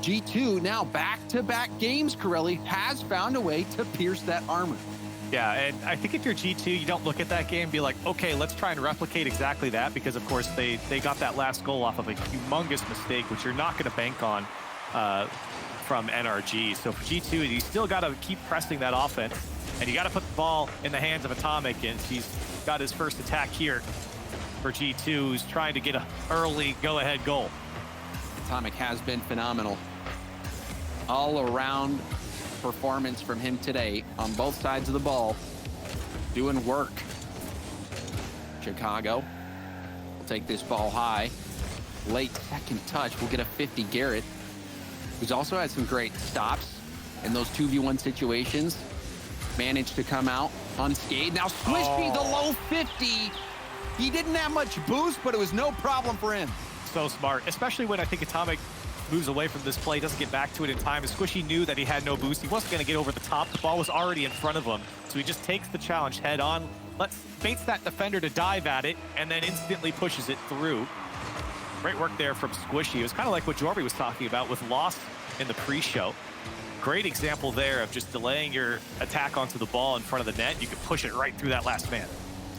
G2 now back-to-back games, Corelli, has found a way to pierce that armor. Yeah, and I think if you're G2, you don't look at that game and be like, okay, let's try and replicate exactly that, because of course they got that last goal off of a humongous mistake, which you're not going to bank on from NRG. So for G2, you still got to keep pressing that offense, and you got to put the ball in the hands of Atomic, and he's got his first attack here for G2, who's trying to get an early go-ahead goal. Atomic has been phenomenal. All around performance from him today on both sides of the ball, doing work. Chicago will take this ball high. Late second touch, we'll get a 50 Garrett, who's also had some great stops in those 2v1 situations. Managed to come out unscathed. Now Squishy, the low 50. He didn't have much boost, but it was no problem for him. So smart, especially when I think Atomic moves away from this play, doesn't get back to it in time. Squishy knew that he had no boost. He wasn't going to get over the top. The ball was already in front of him. So he just takes the challenge head on, baits that defender to dive at it, and then instantly pushes it through. Great work there from Squishy. It was kind of like what Jorby was talking about with Lost in the pre-show. Great example there of just delaying your attack onto the ball in front of the net. You can push it right through that last man.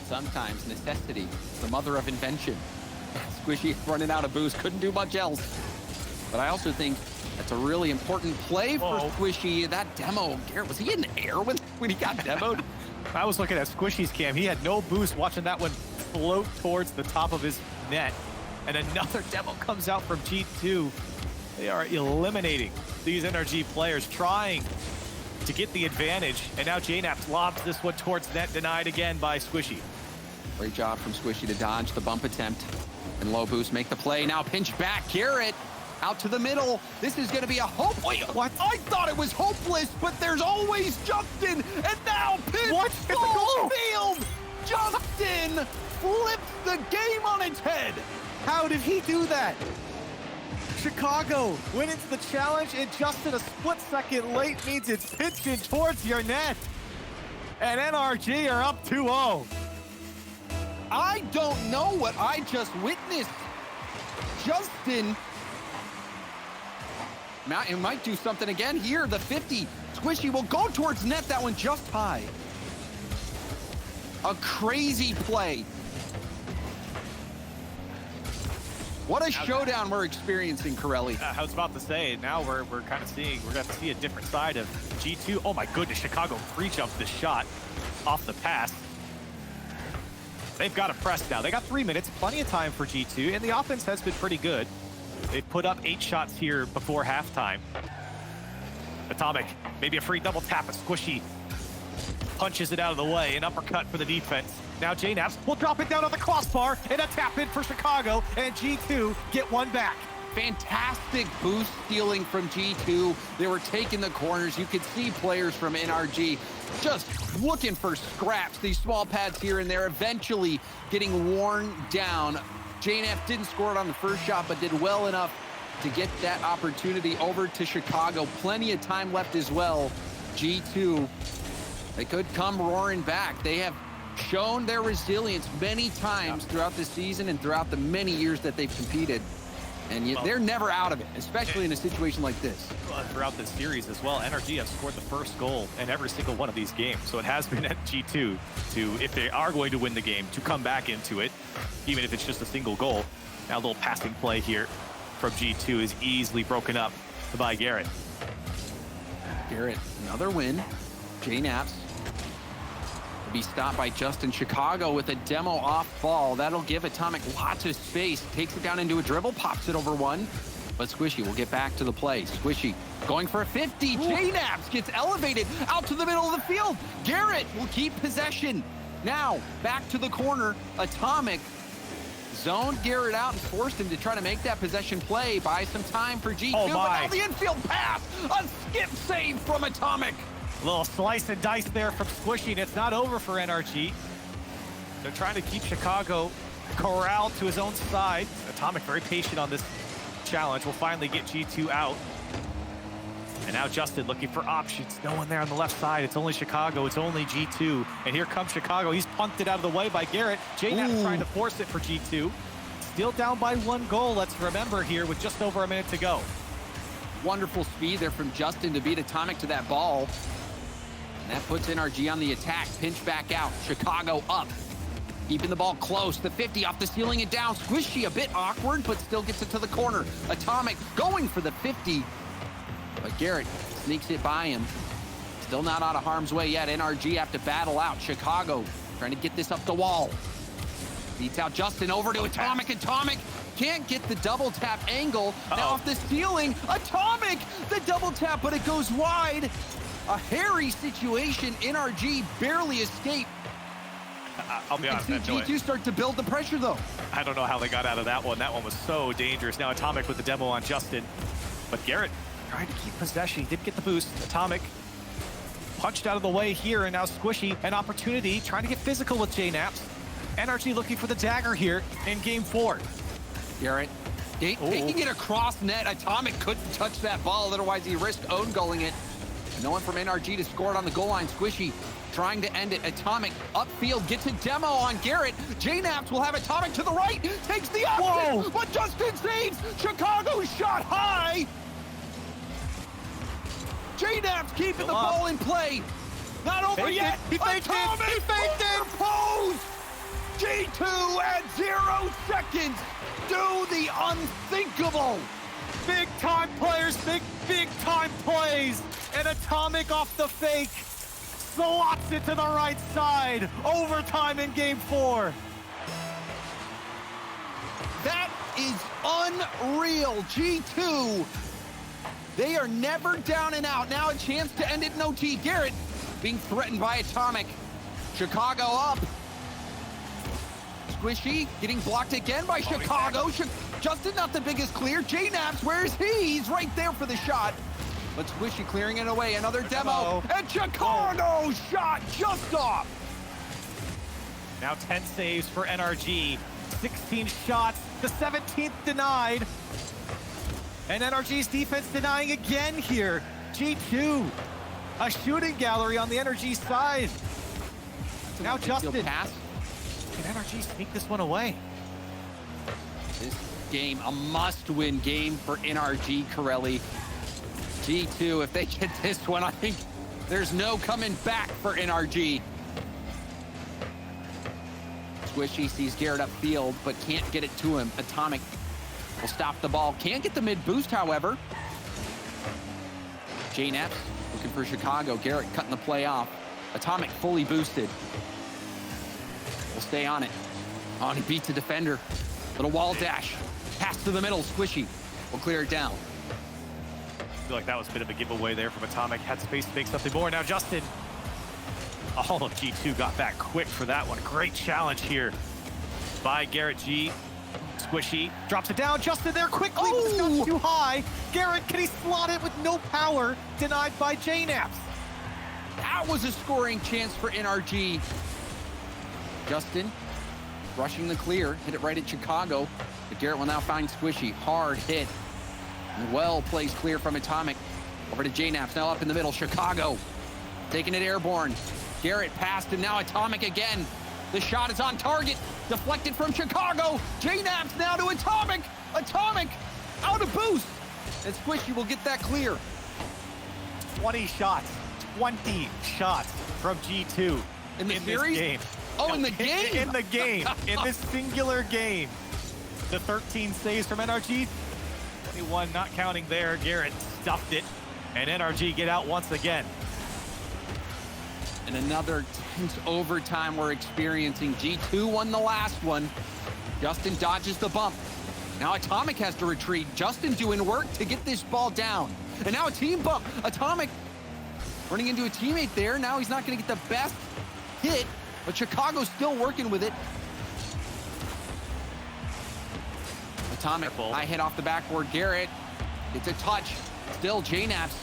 Sometimes necessity, the mother of invention. Squishy running out of boost, couldn't do much else. But I also think that's a really important play for Squishy. That demo, Garrett, was he in the air when he got demoed? I was looking at Squishy's cam. He had no boost, watching that one float towards the top of his net. And another demo comes out from G2. They are eliminating these NRG players, trying to get the advantage. And now JNAP lobs this one towards net, denied again by Squishy. Great job from Squishy to dodge the bump attempt. And low boost, make the play. Now pinch back, Garrett. Out to the middle. This is going to be a hope. Wait, what? I thought it was hopeless, but there's always Justin. And now pitch full field. Justin flips the game on its head. How did he do that? Chicago went into the challenge, and Justin a split second late means it's pitching towards your net. And NRG are up 2-0. I don't know what I just witnessed. Justin, he might do something again here. The 50. Squishy will go towards net. That one just high. A crazy play. What a showdown we're experiencing, Corelli. I was about to say, now we're kind of seeing, we're going to see a different side of G2. Oh my goodness, Chicago pre-jumped this shot off the pass. They've got to press now. They got 3 minutes, plenty of time for G2, and the offense has been pretty good. They put up 8 shots here before halftime. Atomic, maybe a free double tap, but Squishy punches it out of the way. An uppercut for the defense. Now JNAPS will drop it down on the crossbar, and a tap in for Chicago, and G2 get one back. Fantastic boost stealing from G2. They were taking the corners. You could see players from NRG just looking for scraps. These small pads here and there, eventually getting worn down. JNAP didn't score it on the first shot, but did well enough to get that opportunity over to Chicago. Plenty of time left as well. G2, they could come roaring back. They have shown their resilience many times throughout the season and throughout the many years that they've competed. And yet they're never out of it, especially in a situation like this. Throughout this series as well, NRG have scored the first goal in every single one of these games. So it has been at G2 to, if they are going to win the game, to come back into it, even if it's just a single goal. Now a little passing play here from G2 is easily broken up by Garrett. Garrett, another win. JNAPS will be stopped by Justin. Chicago with a demo off ball. That'll give Atomic lots of space. Takes it down into a dribble, pops it over one. But Squishy will get back to the play. Squishy going for a 50. JNAPS gets elevated out to the middle of the field. Garrett will keep possession. Now back to the corner. Atomic zoned Garrett out and forced him to try to make that possession play. Buy some time for G2. But now the infield pass. A skip save from Atomic. A little slice and dice there from Squishy, and it's not over for NRG. They're trying to keep Chicago corralled to his own side. Atomic very patient on this challenge. Will finally get G2 out. And now Justin looking for options. No one there on the left side. It's only Chicago. It's only G2. And here comes Chicago. He's punted out of the way by Garrett. JNAP trying to force it for G2. Still down by 1 goal, let's remember here, with just over a minute to go. Wonderful speed there from Justin to beat Atomic to that ball. And that puts NRG on the attack. Pinch back out. Chicago up. Keeping the ball close. The 50 off the ceiling and down. Squishy a bit awkward, but still gets it to the corner. Atomic going for the 50. But Garrett sneaks it by him. Still not out of harm's way yet. NRG have to battle out. Chicago trying to get this up the wall. Beats out Justin over to Atomic. Atomic can't get the double tap angle. Now off the ceiling. Atomic! The double tap, but it goes wide. A hairy situation. NRG barely escaped. I'll be honest, G2 start to build the pressure, though. I don't know how they got out of that one. That one was so dangerous. Now Atomic with the demo on Justin. But Garrett trying to keep possession. He did get the boost. Atomic punched out of the way here, and now Squishy, an opportunity, trying to get physical with JNaps. NRG looking for the dagger here in game 4. Garrett taking it across net. Atomic couldn't touch that ball, otherwise he risked own goaling it. No one from NRG to score it on the goal line. Squishy trying to end it. Atomic upfield gets a demo on Garrett. JNaps will have Atomic to the right. Takes the option, but Justin saves. Chicago shot high. JNaps keeping the ball in play. Not over yet. He faked it. He faked it. Pose. G2 at 0 seconds. Do the unthinkable. Big time players, big time plays. And Atomic off the fake. Slots it to the right side. Overtime in game 4. That is unreal. G2, they are never down and out. Now a chance to end it in OT. Garrett being threatened by Atomic. Chicago up. Squishy getting blocked again by Chicago. Justin not the biggest clear. JNaps, where is he? He's right there for the shot. But Squishy clearing it away. Another demo. And Chicago shot just off. Now 10 saves for NRG. 16 shots. The 17th denied. And NRG's defense denying again here. G2. A shooting gallery on the NRG side. Now Justin. Pass. Can NRG sneak this one away? This game, a must-win game for NRG, Corelli. G2, if they get this one, I think there's no coming back for NRG. Squishy sees Garrett upfield, but can't get it to him. Atomic will stop the ball. Can't get the mid-boost, however. JNaps looking for Chicago. Garrett cutting the play off. Atomic fully boosted. Will stay on it. Oh, and he beats a defender. Little wall dash. Pass to the middle. Squishy will clear it down. I feel like that was a bit of a giveaway there from Atomic. Had space to make something more. Now Justin. All of G2 got back quick for that one. Great challenge here by Garrett G. Squishy drops it down. Justin there quickly, but it's not too high. Garrett, can he slot it with no power? Denied by JNaps. That was a scoring chance for NRG. Justin rushing the clear, hit it right at Chicago. But Garrett will now find Squishy. Hard hit. And well placed clear from Atomic. Over to JNaps, now up in the middle. Chicago taking it airborne. Garrett passed, and now Atomic again. The shot is on target. Deflected from Chicago. JNaps now to Atomic. Atomic out of boost. And Squishy will get that clear. 20 shots. 20 shots from G2 in this game. Oh, in the game? In the game. In this singular game. The 13 saves from NRG. 21 not counting there. Garrett stuffed it. And NRG get out once again. And another tense overtime we're experiencing. G2 won the last one. Justin dodges the bump. Now Atomic has to retreat. Justin doing work to get this ball down. And now a team bump. Atomic running into a teammate there. Now he's not going to get the best hit, but Chicago's still working with it. Atomic, high hit off the backboard. Garrett gets a touch. Still JNaps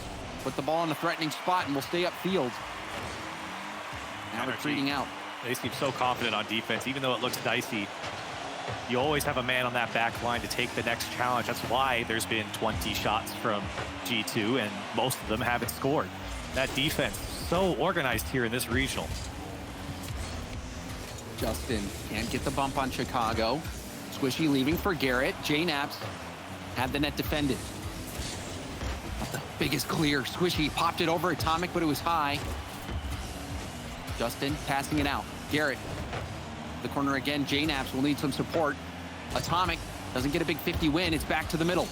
put the ball in the threatening spot and will stay upfield. Now retreating out. They seem so confident on defense, even though it looks dicey. You always have a man on that back line to take the next challenge. That's why there's been 20 shots from G2, and most of them haven't scored. That defense, so organized here in this regional. Justin can't get the bump on Chicago. Squishy leaving for Garrett. JNaps had the net defended. Biggest clear. Squishy popped it over Atomic, but it was high. Justin passing it out. Garrett, the corner again. JNaps will need some support. Atomic doesn't get a big 50 win. It's back to the middle.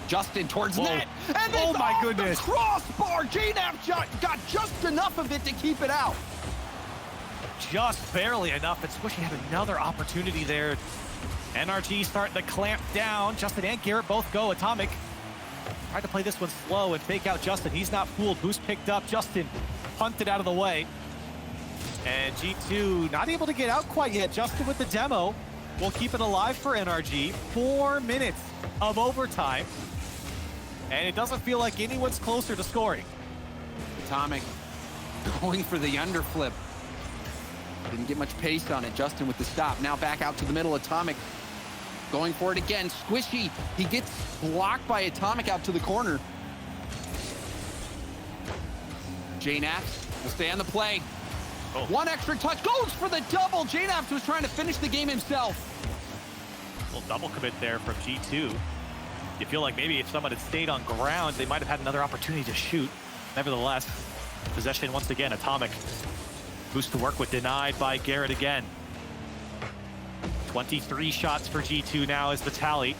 Justin towards net. And oh my goodness. The crossbar. JNaps got just enough of it to keep it out. Just barely enough, but Squishy had another opportunity there. NRG starting to clamp down. Justin and Garrett both go. Atomic tried to play this one slow and fake out Justin. He's not fooled. Boost picked up. Justin punted out of the way. And G2 not able to get out quite yet. Justin with the demo will keep it alive for NRG. 4 minutes of overtime. And it doesn't feel like anyone's closer to scoring. Atomic going for the underflip. Didn't get much pace on it. Justin with the stop. Now back out to the middle. Atomic going for it again. Squishy. He gets blocked by Atomic out to the corner. JNaps will stay on the play. Oh. One extra touch. Goes for the double. JNaps was trying to finish the game himself. Little double commit there from G2. You feel like maybe if someone had stayed on ground, they might have had another opportunity to shoot. Nevertheless, possession once again. Atomic. Boost to work with denied by Garrett again. 23 shots for G2 now is the tally.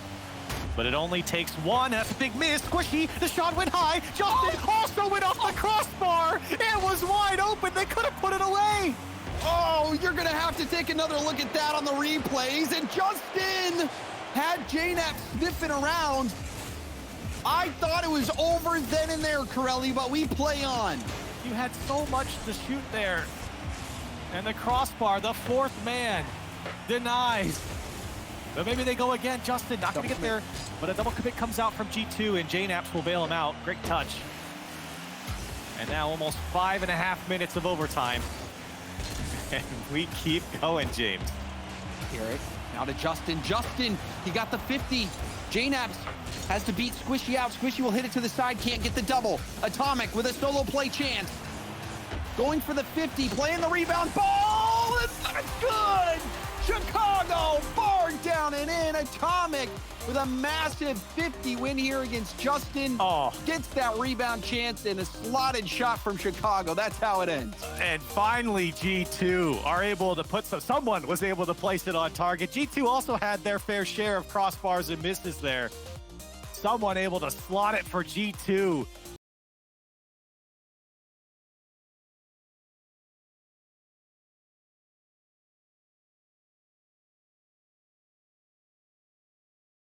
But it only takes one. That's a big miss. Squishy, the shot went high. Justin also went off the crossbar. It was wide open. They could have put it away. Oh, you're going to have to take another look at that on the replays. And Justin had JNaps sniffing around. I thought it was over then and there, Corelli, but we play on. You had so much to shoot there. And the crossbar, the fourth man, denies. But maybe they go again. Justin not going to get there, but a double commit comes out from G2, and JNaps will bail him out. Great touch. And now almost 5.5 minutes of overtime. And we keep going, James. Garrett now to Justin. Justin, he got the 50. JNaps has to beat Squishy out. Squishy will hit it to the side, can't get the double. Atomic with a solo play chance. Going for the 50, playing the rebound. Ball, it's not good! Chicago, bar down and in. Atomic with a massive 50 win here against Justin. Oh. Gets that rebound chance and a slotted shot from Chicago. That's how it ends. And finally, G2 are able to put someone was able to place it on target. G2 also had their fair share of crossbars and misses there. Someone able to slot it for G2.